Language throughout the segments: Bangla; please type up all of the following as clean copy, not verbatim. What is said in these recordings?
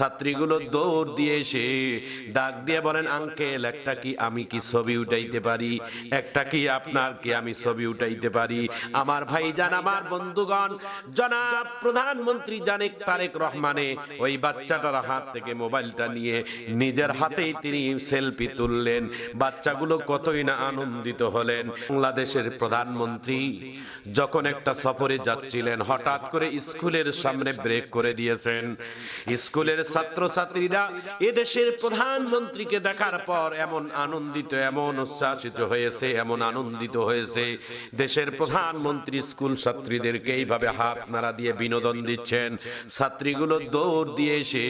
ছাত্রীগুলো দৌড় দিয়ে এসে ডাক দিয়ে বলেন, আঙ্কেল একটা কি আমি কি ছবি উঠাইতে পারি, একটা কি আপনার কি আমি ছবি উঠাইতে পারি। আমার ভাইজান, আমার বন্ধুগণ, জনাব প্রধানমন্ত্রী জনাব তারেক রহমানে ওই বাচ্চাটার হাত থেকে মোবাইলটা নিয়ে নিজের হাতেই তিনি সেলফি তুললেন। বাচ্চাগুলো কতই না আনন্দিত হলেন। বাংলাদেশের প্রধানমন্ত্রী যখন একটা সফরে যাচ্ছিলেন, হঠাৎ করে স্কুলের সামনে ব্রেক করে দিয়েছেন। স্কুলের ছাত্রছাত্রীরা এদেশের প্রধানমন্ত্রীকে দেখার পর এমন আনন্দিত, এমন উচ্ছ্বাসিত হয়েছে, এমন আনন্দিত হয়েছে। দেশের প্রধানমন্ত্রী স্কুল ছাত্রীদেরকে এইভাবে হাত নাড়া দিয়ে বিনোদন দিচ্ছেন। ছাত্রীগুলো দৌড় দিয়ে এসে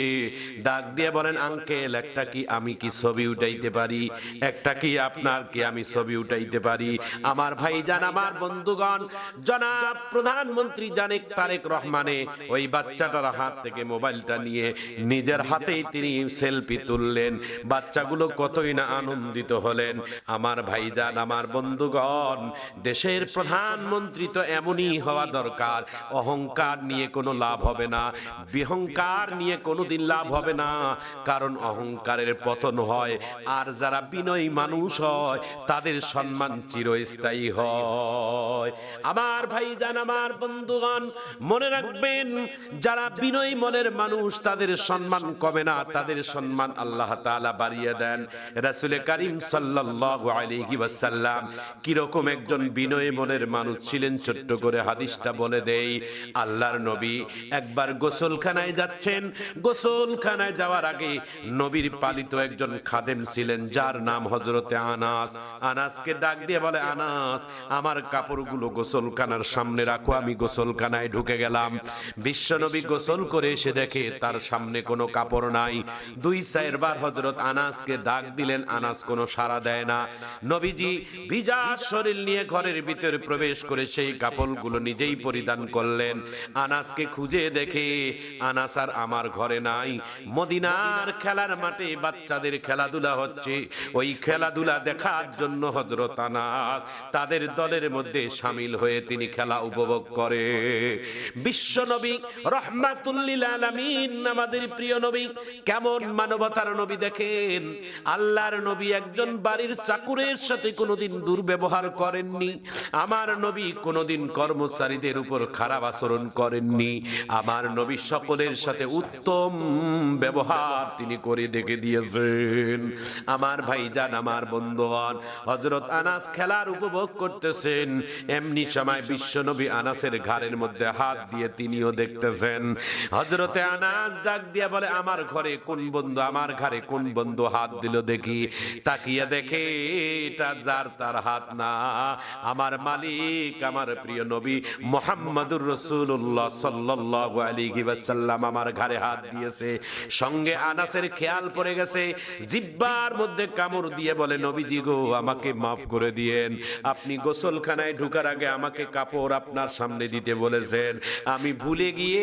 ডাক দিয়ে বলেন, আঙ্কেল একটা কি আমি কি ছবি উঠাইতে পারি, একটা কি আপনার কি আমি ছবি উঠাইতে পারি। আমার ভাইজান, আমার বন্ধুগণ, জনাব প্রধানমন্ত্রী জনাব তারেক রহমানে ওই বাচ্চাটার হাত থেকে মোবাইলটা নিয়ে নিজের হাতেই তিনি সেলফি তুললেন। বাচ্চাগুলো কতই না আনন্দিত হলেন। আমার ভাইজান, আমার বন্ধুগণ, দেশের প্রধানমন্ত্রী তো এমনই হওয়া দরকার। অহংকার নিয়ে কোনো লাভ হবে না, বিহংকার নিয়ে কোনোদিন লাভ হবে না, কারণ অহংকারের পতন হয়, আর যারা বিনয়ী মানুষ হয় তাদের সম্মান চিরস্থায়ী হয়। আমার ভাইজান, আমার বন্ধুগণ, মনে রাখবেন, যারা বিনয়ী মনের মানুষ তাদের সম্মান কমে না, তাদের সম্মান আল্লাহ তাআলা বাড়িয়ে দেন। রাসূল কারীম সাল্লাল্লাহু আলাইহি ওয়াসাল্লাম কিরকম একজন বিনয়ী মনের মানুষ ছিলেন, ছোট্ট করে হাদিসটা বলে দেই। আল্লাহর নবী একবার গোসলখানায় যাচ্ছেন। গোসলখানায় যাওয়ার আগে নবীর পালিত একজন খাদেম ছিলেন, যার নাম হযরতে আনাস। আনাসকে ডাক দিয়ে বলে, আনাস আমার কাপড়গুলো গোসলখানার সামনে রাখো, আমি গোসলখানায় ঢুকে গেলাম। বিশ্বনবী গোসল করে এসে দেখে তার সামনে কোনো কাপড় নাই। 2-4 বার হযরত আনাসকে ডাক দিলেন, আনাস কোনো সাড়া দেয় না। নবীজি ভিজা শরীর নিয়ে ঘরের ভিতরে প্রবেশ করে সেই কাপড়গুলো নিজেই পরিধান করলেন। আনাসকে খুঁজে দেখে আনাস আর আমার ঘরে নাই। মদিনার খেলার মাঠে বাচ্চাদের খেলাধুলা হচ্ছে, ওই খেলাধুলা দেখার জন্য হযরত আনাস তাদের দলের মধ্যে শামিল হয়ে তিনি খেলা উপভোগ করে। বিশ্বনবী রাহমাতুল লিল আলামিন, আমাদের প্রিয় নবী, কেমন মানবতার নবী দেখেন। আল্লাহর নবী একজন বাড়ির চাকরের সাথে কোনোদিন দুর্ব্যবহার করেননি। আমার নবী কোনোদিন কর্মচারীদের উপর খারাপ আচরণ করেননি। আমার নবী সকলের সাথে উত্তম ব্যবহার তিনি করে দেখে দিয়েছেন। আমার ভাইজান, আমার বন্ধুগণ, হযরত আনাস খেলার উপভোগ করতেছেন। এমনি সময় বিশ্বনবী আনাসের ঘাড়ের মধ্যে হাত দিয়ে তিনিও দেখতেছেন। হযরতে আনাস ডাক দিয়ে বলে, আমার ঘরে কোন বন্ধু, আমার ঘাড়ে কোন বন্ধু হাত দিল দেখি। তাকিয়ে দেখে এটা যার তার হাত না, আমার মালিক, আমার প্রিয় নবী মুহাম্মদুর রাসূলুল্লাহ সাল্লাল্লাহু আলাইহি ওয়াসাল্লাম আমার ঘাড়ে হাত দিয়েছে। সঙ্গে আনাসের খেয়াল পড়ে গেছে, জিহ্বার মধ্যে কামড় দিয়ে বলে, নবীজি গো, আমাকে মাফ করে দিয়েন। আপনি গোসলখানায় ঢোকার আগে আমাকে কাপড় আপনার সামনে দিতে বলেছেন, আমি ভুলে গিয়ে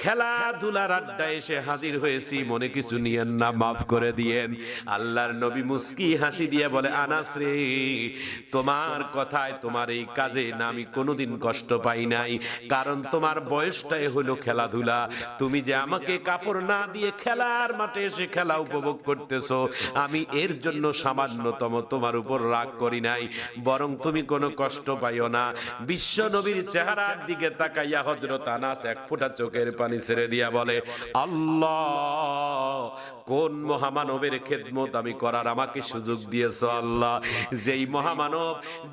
খেলাধুলার আড্ডায় এসে হাজির হয়েছি, মনে কিছু নিয়েন না, মাফ করে দিয়েন। আল্লাহর নবী মুস্কি হাসি দিয়ে বলে, আনাস রে, তোমার কথায়, তোমার এই কাজে না আমি কোনোদিন কষ্ট পাই নাই, কারণ তোমার বয়সটাই হলো খেলাধুলা। তুমি যে আমাকে কাপড় না দিয়ে খেলার মাঠে এসে খেলা উপভোগ করতেছো, আমি এর জন্য সামান্যতম তোমার উপর রাগ করি নাই, বরং তুমি কোনো কষ্ট পাইও না। বিশ্ব নবীর চেহারার দিকে তাকাইয়া হযরত আনাস এক ফোঁটা চোখের পানি ছেড়ে দিয়া বলে, আল্লাহ, কোন মহামানবের খেদমত আমি করার আমাকে সুযোগ দিয়েছো আল্লাহ।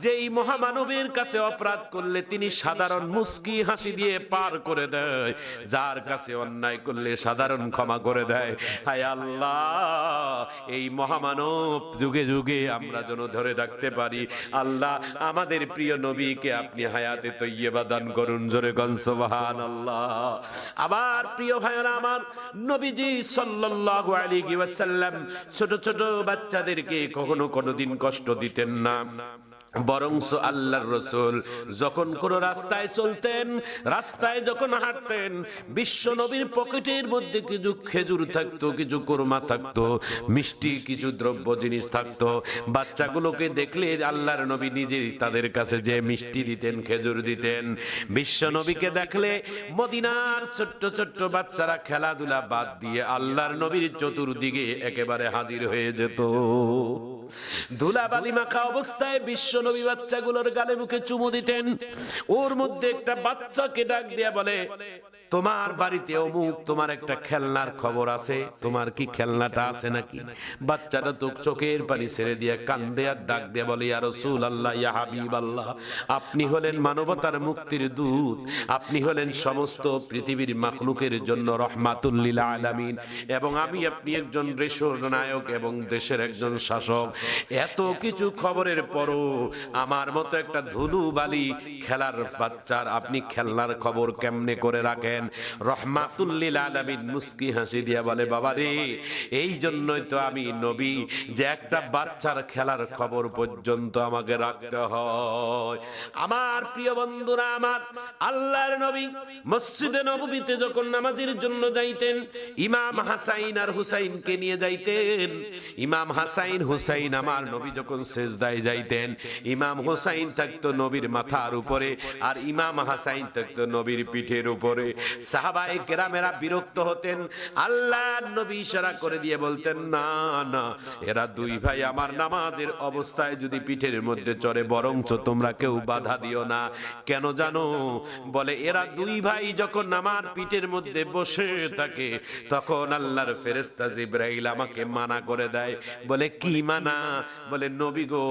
যেই মহামানবের কাছে অপরাধ করলে তিনি সাধারণ মুস্কি হাসি দিয়ে পার করে দেয়, যার কাছে অন্যায় করলে সাধারণ ক্ষমা করে দেয়। হায় আল্লাহ, এই মহামানব যুগে যুগে আমরা যেন ধরে রাখতে পারি। আল্লাহ, আমাদের প্রিয় নবীকে আপনি হায়াতে তৈয়বা দান করুন, জোরে গণ সুবহানাল্লাহ। আবার প্রিয় ভাইরা আমার, নবীজি সাল্লাল্লাহু আলাইহি ওয়াসাল্লাম ছোট ছোট বাচ্চাদেরকে কখনো কোনোদিন কষ্ট দিতেন না। বরংস আল্লাহর রাসূল যখন কোন রাস্তায় চলতেন, রাস্তায় যখন হাঁটতেন, বিশ্ব নবীর পকেটের মধ্যে কিছু খেজুর থাকতো, কিছু কোরমা থাকতো, মিষ্টি কিছু দ্রব্য জিনিস থাকতো। বাচ্চাগুলোকে দেখলে আল্লাহর নবী নিজেই তাদের কাছে যে মিষ্টি দিতেন, খেজুর দিতেন। বিশ্ব নবীকে দেখলে মদিনার ছোট্ট ছোট্ট বাচ্চারা খেলাধুলা বাদ দিয়ে আল্লাহর নবীর চতুর্দিকে একেবারে হাজির হয়ে যেত। ধুলাবালি মাখা অবস্থায় বিশ্ব নবী বাচ্চাগুলোর গালে মুখে চুমু দিতেন। ওর মধ্যে একটা বাচ্চাকে ডাক দিয়া বলে, তোমার বাড়িতে অমুক তোমার একটা খেলনার খবর আছে, তোমার কি খেলনাটা আছে নাকি? বাচ্চাটা তো চোখের পানি ছেড়ে দিয়ে কান্দে আর ডাক দিয়ে বলে, ইয়া রাসূলুল্লাহ, ইয়া হাবিবাল্লাহ, আপনি হলেন মানবতার মুক্তির দূত, আপনি হলেন সমস্ত পৃথিবীর মাখলুকের জন্য রহমাতুল লিল আলামিন, এবং আমি আপনি একজন দেশের নায়ক এবং দেশের একজন শাসক। এত কিছু খবরের পরও আমার মতো একটা ধুলুবালি খেলার বাচ্চার আপনি খেলনার খবর কেমনে করে রাখেন? রহমাতুল লিল আলামিন মুস্কি হাসি দিয়া বলে, বাবা রে, এই জন্যই তো আমি নবী, যে একটা বাচ্চার খেলার খবর পর্যন্ত আমাকে রাখতে হয়। আমার প্রিয় বন্ধুরা, আমার আল্লাহর নবী মসজিদে নববীতে যখন নামাজের জন্য যাইতেন, ইমাম হাসাইন আর হুসাইনকে নিয়ে যাইতেন। ইমাম হাসাইন হুসাইন আমার নবী যখন সেজদায় যাইতেন, ইমাম হুসাইন থাকতো নবীর মাথার উপরে আর ইমাম হাসাইন থাকতো নবীর পিঠের উপরে। সাহাবায়ে কেরামেরা বিরক্ত হতেন। আল্লাহর নবী ইশারা করে দিয়ে বলতেন, না না, এরা দুই ভাই আমার নামাজের অবস্থায় যদি পিঠের মধ্যে চড়ে, বরঞ্চ তোমরা কেউ বাধা দিও না। কেন জানো? বলে, এরা দুই ভাই যখন আমার পিঠের মধ্যে বসে থাকে, তখন আল্লাহর ফেরেশতা জিবরাইল আমাকে মানা করে দেয়। বলে, কি মানা? বলে, নবী গো,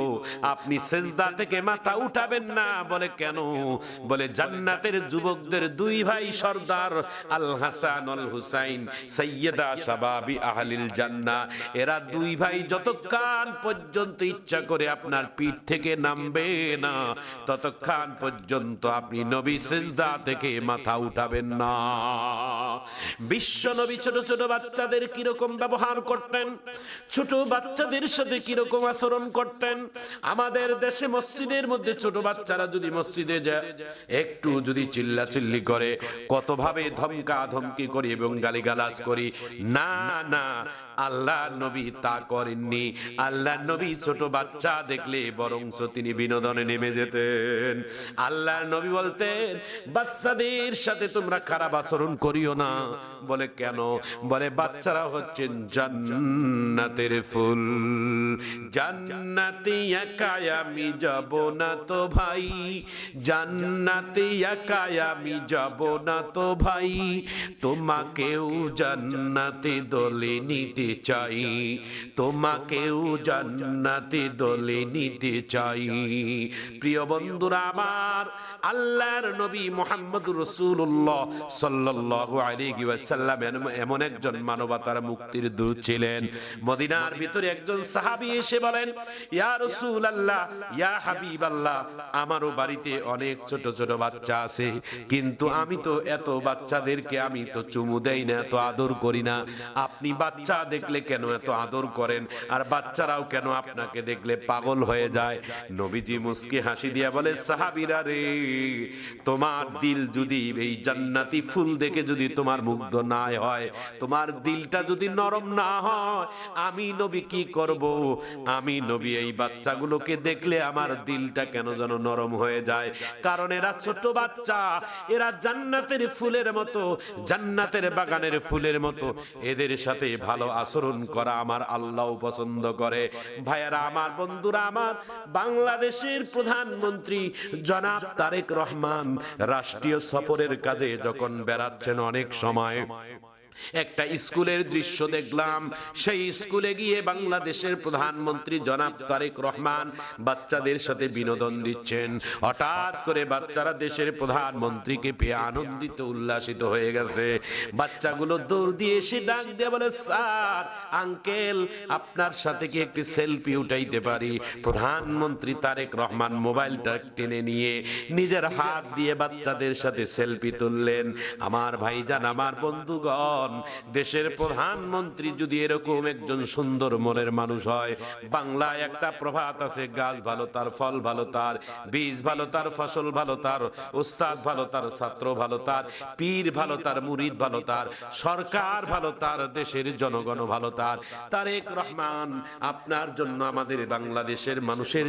আপনি সিজদা থেকে মাথা উঠাবেন না। বলে, কেন? বলে, জান্নাতের যুবকদের দুই ভাই সর্দার আল হাসান আল হুসাইন, সাইয়্যিদা শাবাবি আহলিল জান্নাহ, এরা দুই ভাই যতক্ষণ পর্যন্ত ইচ্ছা করে আপনার পিঠ থেকে নামবে না, ততক্ষণ পর্যন্ত আপনি নবী সিজদা থেকে মাথা উঠাবেন না। বিশ্ব নবী ছোট ছোট বাচ্চাদের কিরকম ব্যবহার করতেন, ছোট বাচ্চাদের সাথে কিরকম আচরণ করতেন। আমাদের দেশে মসজিদের মধ্যে ছোট বাচ্চারা যদি মসজিদে যায়, একটু যদি চিল্লাচিল্লি করে, কতভাবে ধমকা ধমকি করি এবং গালিগালাজ করি। না না, আল্লাহ নবী তা করেননি। আল্লাহ নবী ছোট বাচ্চা দেখলে বরঞ্চ তিনি বিনোদনে নেমে যেতেন। আল্লাহ নবী বলতেন, বাচ্চাদের সাথে তোমরা খারাপ আচরণ করিও না। বলে, কেন? বলে, বাচ্চারা হচ্ছেন জান্নাতের ফুল, জান্নাতে একা আমি যাব না তো ভাই, জান্নাতে একা আমি যাব না তো ভাই, তোমাকেও জান্নাতে দলে নিতে চাই, তোমাকেও জান্নাতে দলে নিতে চাই। প্রিয় বন্ধুরা আমার, আল্লাহর নবী মুহাম্মদুর রাসূলুল্লাহ সাল্লাল্লাহু আলাইহি ওয়াসাল্লাম এমন একজন মানবতার মুক্তির দূত ছিলেন। মদিনার ভিতরে একজন সাহাবী এসে বলেন, ইয়া রাসূলুল্লাহ, ইয়া হাবিবাল্লাহ, আমারও বাড়িতে অনেক ছোট ছোট বাচ্চা আছে, কিন্তু আমি তো এত বাচ্চাদেরকে আমি তো চুমু দেই না, এত আদর করি না। আপনি বাচ্চা দেখলে কেন এত আদর করেন, আর বাচ্চারাও কেন আপনাকে দেখলে পাগল হয়ে যায়? নবীজি মুস্কি হাসি দিয়া বলে, সাহাবীরা রে, তোমার দিল যদি এই জান্নাতি ফুল দেখে যদি তোমার মুগ্ধ না হয়, তোমার দিলটা যদি নরম না হয়, আমি নবী কি করব? আমি নবী এই বাচ্চাগুলোকে দেখলে আমার দিলটা কেন যেন নরম হয়ে যায়। কারণ এরা ছোট বাচ্চা, এরা জান্নাতের ফুলের মতো, জান্নাতের বাগানের ফুলের মতো। এদের সাথে ভালো আচরণ করা আমার আল্লাহ পছন্দ করে। ভাইয়ারা আমার, বন্ধুরা আমার, বাংলাদেশের প্রধানমন্ত্রী জনাব তারেক রহমান রাষ্ট্রীয় সফরের কাজে যখন বেড়াচ্ছেন, অনেক সময় একটা স্কুলের দৃশ্য দেখলাম। সেই স্কুলে গিয়ে বাংলাদেশের প্রধানমন্ত্রী জনাব তারেক রহমান বাচ্চাদের সাথে বিনোদন দিচ্ছেন। হঠাৎ করে বাচ্চারা দেশের প্রধানমন্ত্রীকে পেয়ে আনন্দিত উল্লাসিত হয়ে গেছে। বাচ্চাগুলো দৌড় দিয়ে এসে ডাক দিয়ে বলে, স্যার, আঙ্কেল, আপনার সাথে কি একটি সেলফি উঠাইতে পারি? প্রধানমন্ত্রী তারেক রহমান মোবাইলটা টেনে নিয়ে নিজের হাত দিয়ে বাচ্চাদের সাথে সেলফি তুললেন। আমার ভাইজান, আমার বন্ধুগণ, বন্ধুগণ, দেশের প্রধানমন্ত্রী যদি এরকম একজন সুন্দর মনের মানুষ হয়, বাংলায় একটা প্রবাদ আছে, গাছ ভালো তার ফল ভালো তার, বীজ ভালো তার ফসল ভালো তার, উস্তাদ ভালো তার ছাত্র ভালো তার, পীর ভালো তার মুরিদ ভালো তার, সরকার ভালো তার, দেশের জনগণ ভালো তার। তারেক রহমান, আপনার জন্য আমাদের বাংলাদেশের মানুষের